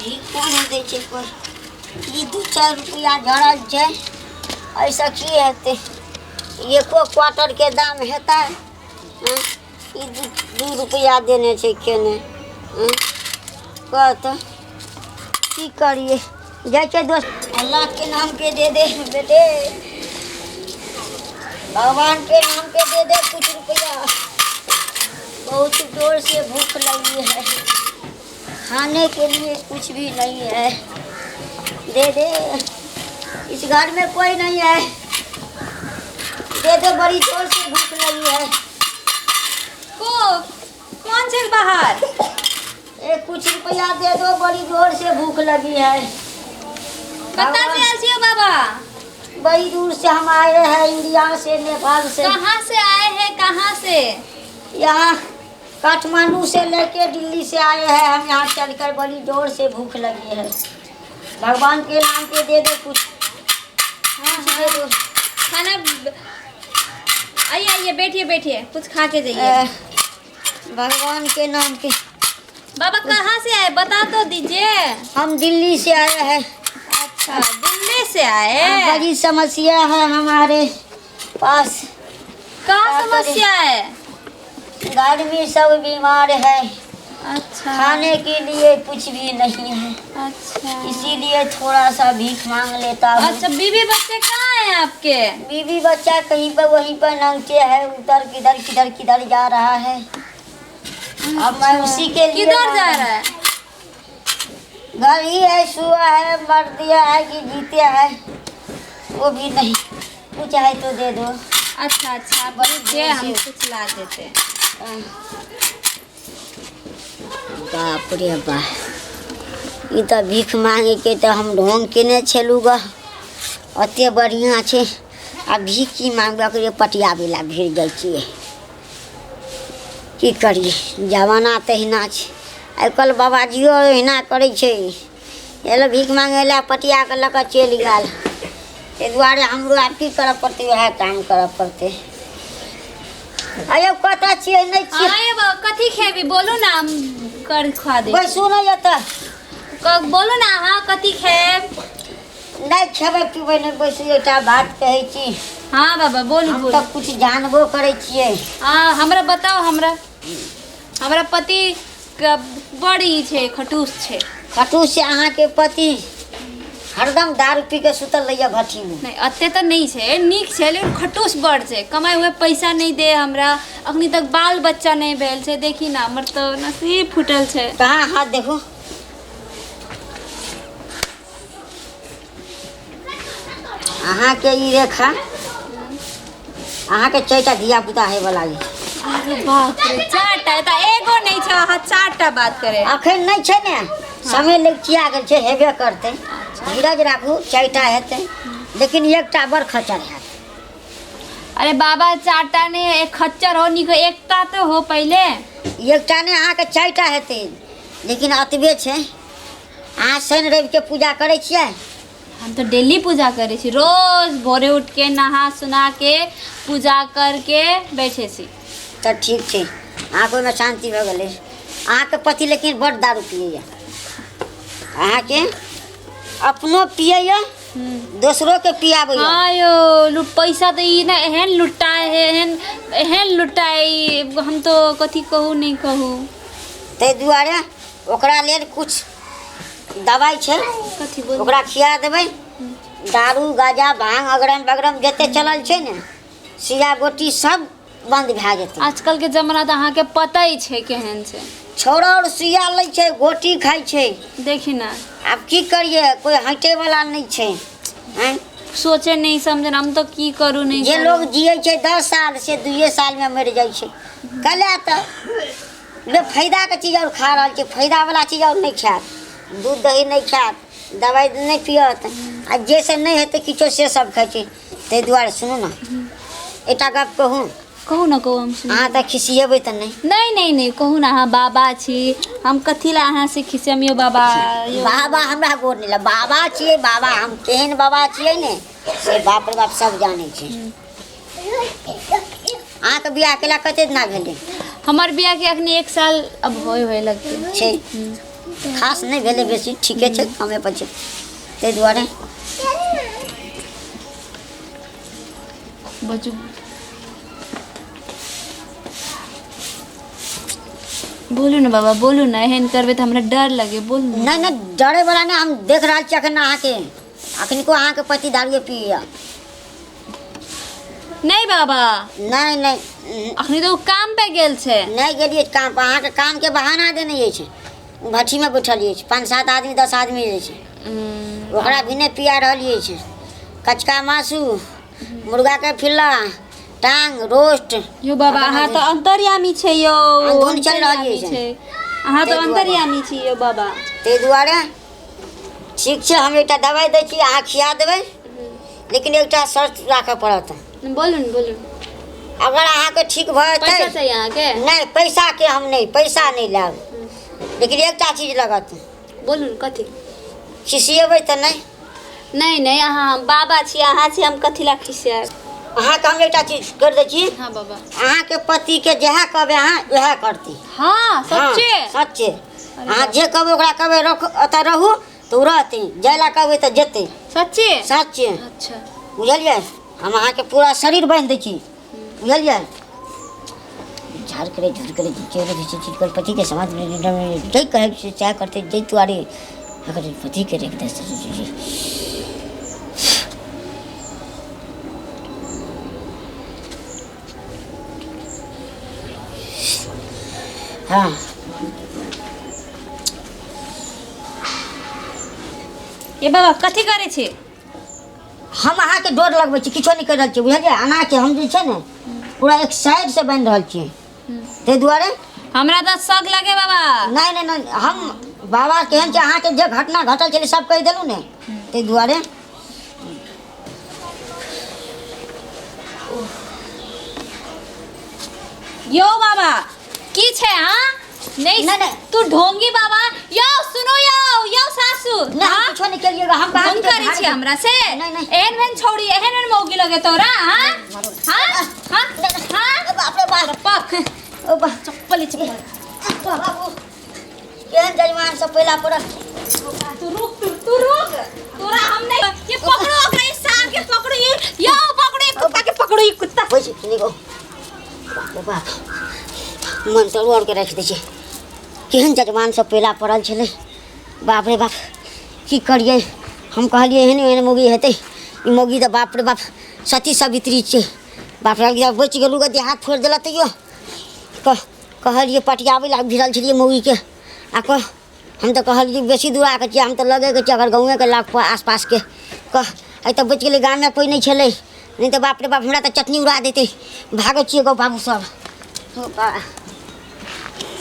भीख कोने दै छै कोई ई 2-4 रुपया झड़ल छै ऐसा की हेतै एको क्वार्टर के दाम हेतै ई 2 रुपया देने छै केने कहत की करिए जाए छै दोस्त अल्लाह के नाम पे दे दे बेटे भगवान के नाम पे दे दे कुछ रुपया बहुत जोर से भूख लगी है खाने के लिए कुछ भी नहीं है दे दे इस घर में कोई नहीं है दे दो बड़ी जोर से भूख लगी है कौन चल बाहर कुछ रुपया दे दो बड़ी जोर से भूख लगी है कत्ता से आए हो बाबा बड़ी दूर से हम आए हैं इंडिया से नेपाल से कहाँ से आए हैं कहाँ से यहाँ काठमांडू से लेके दिल्ली से आए हैं हम यहाँ चलकर बड़ी जोर से भूख लगी है भगवान के नाम पे दे दो कुछ दे दो खाना आइए आइए बैठिए बैठिए कुछ खा के जाइए भगवान के नाम पे बाबा कहाँ से आए बता तो दीजिए हम दिल्ली से आए हैं अच्छा दिल्ली से आए बड़ी समस्या है हमारे पास कहाँ समस्या है घर में सब बीमार है अच्छा खाने के लिए कुछ भी नहीं है अच्छा इसीलिए थोड़ा सा भीख मांग लेता हूँ अच्छा बीवी बच्चे कहाँ हैं आपके बीवी बच्चा कहीं पर वहीं पर नंगे है उधर किधर किधर किधर जा रहा है अब मैं उसी के लिए किधर जा रहा है घर ही है सुआ है मर दिया है कि जीते है वो भी नहीं कुछ है तो दे दो अच्छा अच्छा दे हम कुछ ला देते बाप रे बा ई तो भीख मांगे के तो हम ढोंग केने छलू ग अते बढ़िया छे आ भीख की मांगबा के पटियाबे ला भिड़ जाइ छियै की करिए जमाना तहिना छै आइकाल्हि बाबाजियो एहिना करै छै एलो भीख मांगे ला पटिया के लऽ कऽ चलि गेल ताहि दुआरे हमरो आब की करऽ पड़तै वएह काम करऽ पड़तै अयो कतऽ छियै नहि छियै हाँ ये कथी खेबी बोलो ना हम कर खा दे कोई सुनै एतऽ बोलो ना हाँ कथी खेब नहीं खेबै पीबै नहीं बैसू एकटा बात कहै छी हाँ बाबा बोलू हम बोलू तऽ कुछ जानबो करै छियै हाँ हमरा बताओ हमरा पति बड़ी छे खटूस छे खटूस से अहाँके पति हरदम दारू पी के सुतल रहिए भट्ठी में नहीं अत्ते तो नहीं छे नीक छे लेकिन खटूस बड़ छे कमाए हुए पैसा नहीं दे हमरा अखनी तक बाल बच्चा नहीं भेल छे देखी ना हमर तो नसीब फूटल छे कहाँ हाथ देखो अहाँके ई रेखा अहाँके चारिटा धिया पुता है वाला है अरे बाप रे चारटा तो एगो नहीं छे हाँ चारटा बात करे अखन नहीं छे ने समय लगिया गेल छे हेबे करते धीरज राखू चारिटा हेतै लेकिन एकटा बड़ खच्चर है अरे बाबा चारटा ने एक खच्चर हो निको एकटा तो हो पहले एकटा ने अहाँके चारिटा हेतै लेकिन अतबे छे अहाँ शनि रवि के पूजा करै छियै हम तो डेली पूजा करे छी रोज भोरे उठ के नहा सुना के पूजा करके बैठे छी तो ठीक है अहाँके ओहिमे शांति भऽ गेलै अहाँके पति लेकिन बड़ दारू पियैए अहाँके अपनो पियैए दोसरो के पियाबैए हाँ यो पैसा तो ई ना एहन लुटाए है एहन लुटाए हम तो कथी कहूँ नहीं कहूँ ताहि दुआरे ओकरा लेल कुछ दवाई छै कथी बोल ओकरा खिया देबै दारू गाजा भांग अगरम बगरम जते चलल छै ने सिया गोटी सब बंद भए जेतै आजकल के जमाना तो अहाँ के पता ही छे केहन छे छौड़ा और सुइया लै छै गोटी खाइ छै देखी ना आब की करिए कोई हटे वाला नहीं छै हैं सोचे नहीं समझे हम तो की करूँ नहीं जे करूँ। लोग जिये छै 10 साल से 2 साल में मर जाइ छै कले तो लोग फायदा के चीज और खा रहल छै फायदा वाला चीज और नहीं खायत दूध दही नहीं खायत दवाई नहीं पियत आ जे से नहीं हेतै किछो से सब खाइ छै ताहि दुआरे सुनू ना एकटा गप कहूँ कहू ना कहू हम अहाँ तऽ खिसिएबै तऽ नहीं नहीं कहू ना हाँ बाबा छी हम कथी ला अहाँ से खिसियमियो बाबा बाबा हमरा गोर नहीं ला बाबा छियै बाबा हम केहन बाबा छियै ने से बाप रे बाप सब जानै छै अहाँके बियाह केला कते दिना भेलै हमार बियाह के अखनी 1 साल अब होए लगते छै खास नहीं भेले बेसी ठीके छै कमे पर छै ताहि दुआरे बजू बोलू ना बाबा बोलू ना एहन करबे तो हमरा डर लगे बोलू ना। नहीं नहीं डरे वाला नहीं हम देख रहा छी अखन अहाँके अखन को अहाँके पति दारू पिया नहीं बाबा नहीं नहीं अखनी तो काम पे गेल छे नहीं गेलिए काम पर अहाँके काम के बहाना देने अछि भट्ठी में बैठल अछि 5-7 आदमी 10 आदमी अछि ओकरा भी नहीं पिया रहल अछि कचका मासू मुर्गा के फिल्ला टांग रोस्ट यो बाबा अहाँ तो अंतर्यामी छे यो धुन चल रहल अंतर्यामी छै। छे अहाँ तो अंतर्यामी छी यो बाबा ताहि दुआरे ठीक छै हम एकटा दवाई दै छी अहाँ खिया देबै लेकिन एकटा शर्त राखऽ पड़त बोलू न बोलू अगर अहाँके ठीक भऽ पैसा जेतै चाहिए अहाँ के नहीं पैसा के हम नहीं पैसा नहीं लायब लेकिन एकटा चीज लगत बोलू न कथी खिसिएबै तऽ नहीं नहीं नहीं अहाँ बाबा छी अहाँ छी हम कथी ला खिसियाब अहाँके हम एकटा चीज कर दै छी हाँ बाबा अहाँके पति के जएह कहबै अहाँ वएह करती हाँ सच्चे सच्चे अहाँ जे कहबै ओकरा कहबै रख एतऽ रहू तऽ ओ रहतै जाय ला कहबै तऽ जेतै सच्चे सच्चे अच्छा बुझलियै हम अहाँके पूरा शरीर बांधि दै छी बुझलियै झाड़ करे झूठ करे चेहरे जैसे चीज कर पति के समाज में जय कहे से चाहे करते जय तुआरे अगर पति के रेख दे हाँ ये बाबा कथी करे छे हम अहाँके डोर लगबै छी किछो नहीं कर रहल छी बुझलियै अनाके हम जे छै ने पूरा एक साइड से बांधि रहल छियै ताहि दुआरे हमरा तो शक लगे बाबा नहीं नहीं नहीं हम बाबा केहन छै अहाँके जे घटना घटल छलै सब कहि देलहुँ ने ताहि दुआरे यो बाबा की छे हाँ नहीं नहीं, नहीं। तू ढोंगी बाबा यो सुनो यो सासू नहीं हम कुछो नहीं केलिएगा हम कहाँ फोन करे छी हमरा से नहीं, नहीं। एहन छोड़ी एहन मौगी लगे तोरा हाँ हाँ हाँ हाँ बाप रे बाप पक ओ बा चप्पल चप्पल बाबू केहन जजमान सब पहिला पड़ल तू रुक तोरा हम नहीं ये पकड़ो ओकरा ये सांप के पकड़ो ये यो पकड़ो ये कुत्ता के पकड़ो ये कुत्ता होय छै निको बाप रे बाप मन तो रोड के रख दै छै केहन जजमान सब पहिला पड़ल छलै बाप रे बाप की करिए हम कहलिए एहन एहन मौगी हेतै ई मौगी तऽ बाप रे बाप सती सावित्री छै बाप रे बचि गेलू गऽ हाथ फोड़ देलक तैयो कहलिए पटियाबै ला भिड़ल छलिए मौगी के आ हम तऽ कहलिए बेसी दूर आके छियै हम तऽ लगेके छियै अगर गाँवेके लग आसपास के अइ तऽ बचि गेलै गाममे कोइ नहीं छलै नहीं तऽ बाप रे बाप हमरा तऽ चटनी उड़ा देतै भागै छियै गौ बाबू सब